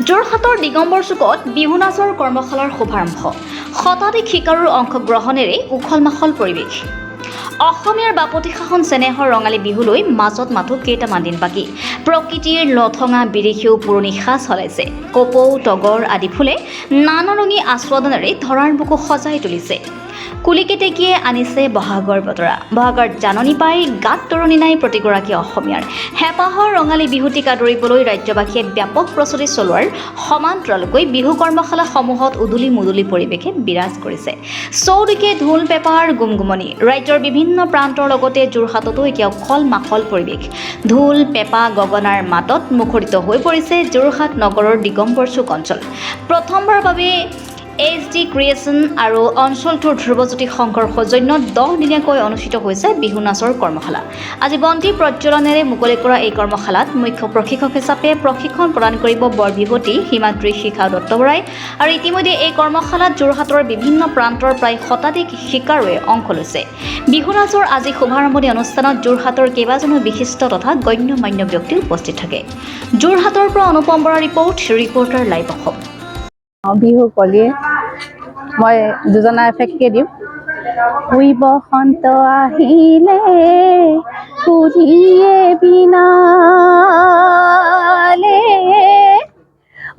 যোৰহাটৰ দিগম্বৰ চুকত বিহু নাচৰ কৰ্মশালাৰ শুভাৰম্ভ। শতাধিক শিকাৰুৰ অংশগ্ৰহণেৰে উখল মাখল পৰিৱেশ। অসমীয়াৰ বাপতি সাহোন চেনেহৰ ৰঙালী বিহুলৈ মাজত মাথো কেইটামান দিন বাকী। প্ৰকৃতিৰ লঠঙা বিৰিষেও পুৰণি সাজ সলাইছে। কপৌ, তগৰ আদি ফুলে নানাৰঙী আস্বাদনেৰে ধৰাৰ বুকু সজাই তুলিছে। কুলিকেতেকীয়ে আনিছে বহাগৰ বতৰা। বহাগৰ জাননী পাই গাত তৰণি নাই প্ৰতিগৰাকী অসমীয়াৰ। হেঁপাহৰ ৰঙালী বিহুটিক আদৰিবলৈ ৰাজ্যবাসীয়ে ব্যাপক প্ৰস্তুতি চলোৱাৰ সমান্তৰালকৈ বিহু কৰ্মশালাসমূহত উদুলি মুদুলি পৰিৱেশে বিৰাজ কৰিছে। চৌদিশে ঢোল পেঁপাৰ গুমগুমনি। ৰাজ্যৰ বিভিন্ন প্ৰান্তৰ লগতে যোৰহাটতো এতিয়া উখল মাখল পৰিৱেশ। ঢোল পেঁপা গগনাৰ মাতত মুখৰিত হৈ পৰিছে যোৰহাট নগৰৰ দিগম্বৰ চুক অঞ্চল। প্ৰথমবাৰৰ বাবে HD ক্ৰিয়েশ্যন আৰু অঞ্চলটোৰ ধ্ৰুৱজ্যোতি সংঘৰ সৌজন্যত 10 দিনীয়াকৈ অনুষ্ঠিত হৈছে বিহু নাচৰ কৰ্মশালা। আজি বন্তি প্ৰজ্বলনেৰে মুকলি কৰা এই কৰ্মশালাত মুখ্য প্ৰশিক্ষক হিচাপে প্ৰশিক্ষণ প্ৰদান কৰিব বৰবিহুৱতী হিমাদ্ৰী শিখা দত্ত বৰাই। আৰু ইতিমধ্যে এই কৰ্মশালাত যোৰহাটৰ বিভিন্ন প্ৰান্তৰ প্ৰায় শতাধিক শিকাৰুৱে অংশ লৈছে। বিহু নাচৰ আজি শুভাৰম্ভণি অনুষ্ঠানত যোৰহাটৰ কেইবাজনো বিশিষ্ট তথা গণ্যমান্য ব্যক্তি উপস্থিত থাকে। যোৰহাটৰ পৰা অনুপম বৰা ৰিপৰ্টাৰ লাইভ অসম। বিহু কলিয়ে মই দুজনা এফেক্টকে দিম। উই বসন্ত আহিলে কুলিয়ে বিনালে,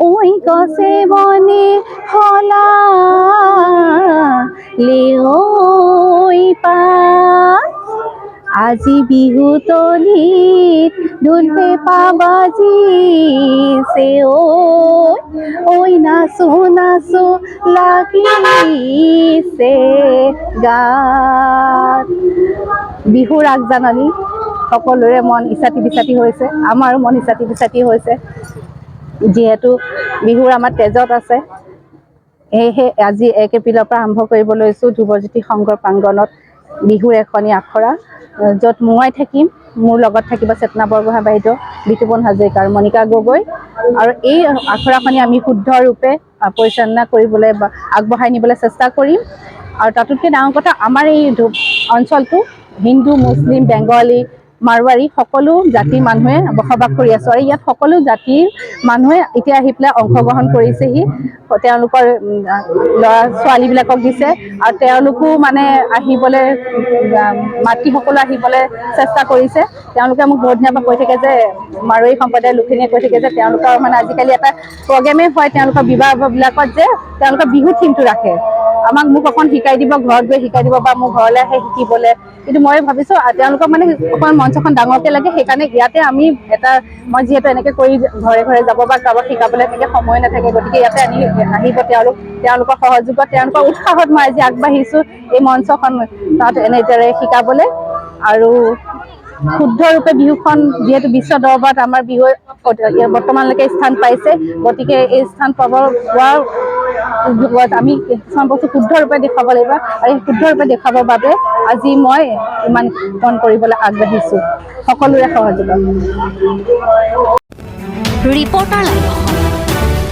উই গছে বনে সলালে ঐ পাত। আজি বিহু তলিত ঢোল পেঁপা বাজিছে ঐ নাচো নাচো লাগিছে গাত। বিহুৰ আগজাননী সকলোৰে মন ইচাতি বিচাতি হৈছে, আমাৰো মন ইচাতি বিচাতি হৈছে। যিহেতু বিহুৰ আমাৰ তেজত আছে, সেয়েহে আজি 1 এপ্ৰিলৰ পৰা আৰম্ভ কৰিব লৈছোঁ ধ্ৰুৱজ্যোতি সংঘৰ প্ৰাংগণত বিহুৰ এখনি আখৰা, য'ত মই থাকিম। মোৰ লগত থাকিব চেতনা বৰগোহাঁই বাইদেউ, বিতুপন হাজৰিকা আৰু মণিকা গগৈ। আৰু এই আখৰাখনি আমি শুদ্ধ ৰূপে পৰিচালনা কৰিবলৈ বা আগবঢ়াই নিবলৈ চেষ্টা কৰিম। আৰু তাতোতকৈ ডাঙৰ কথা, আমাৰ এই অঞ্চলটো হিন্দু, মুছলিম, বেংগলী, মাৰোৱাৰী সকলো জাতিৰ মানুহে বসবাস কৰি আছোঁ। আৰু ইয়াত সকলো জাতিৰ মানুহে এতিয়া আহি পেলাই অংশগ্ৰহণ কৰিছেহি। তেওঁলোকৰ ল'ৰা ছোৱালীবিলাকক দিছে আৰু তেওঁলোকো মানে আহিবলৈ, মাতৃসকলো আহিবলৈ চেষ্টা কৰিছে। তেওঁলোকে মোক বহুত দিনৰ পৰা কৈ থাকে যে, মাৰোৱাৰী সম্প্ৰদায়ৰ লোকখিনিয়ে কৈ থাকে যে তেওঁলোকৰ মানে আজিকালি এটা প্ৰগ্ৰেমেই হয় তেওঁলোকৰ বিবাহবিলাকত যে তেওঁলোকৰ বিহু থিমটো ৰাখে। মোক অকণ শিকাই দিব, ঘৰত গৈ শিকাই দিব বা মোৰ ঘৰলৈ আহে শিকিবলৈ। কিন্তু মই ভাবিছোঁ তেওঁলোকক মানে অকণ মঞ্চখন ডাঙৰকৈ লাগে, সেইকাৰণে ইয়াতে আমি মই যিহেতু এনেকৈ কৰি ঘৰে ঘৰে যাব বা কাৰোবাক শিকাবলৈ তেনেকৈ সময় নাথাকে, গতিকে ইয়াতে আহিব তেওঁলোকৰ সহযোগত, তেওঁলোকৰ উৎসাহত মই আজি আগবাঢ়িছোঁ এই মঞ্চখন তাত এনেদৰে শিকাবলৈ। আৰু শুদ্ধৰূপে বিহুখন যিহেতু বিশ্ব দৰবাৰত আমাৰ বিহুৱে বৰ্তমানলৈকে স্থান পাইছে, গতিকে এই স্থান পোৱাৰ আমি কিছুমান বস্তু শুদ্ধৰূপে দেখুৱাব লাগিব। আৰু এই শুদ্ধৰূপে দেখুৱাবৰ বাবে আজি মই ইমান কণ কৰিবলৈ আগবাঢ়িছোঁ সকলোৰে সহযোগত। Reporter live Assam.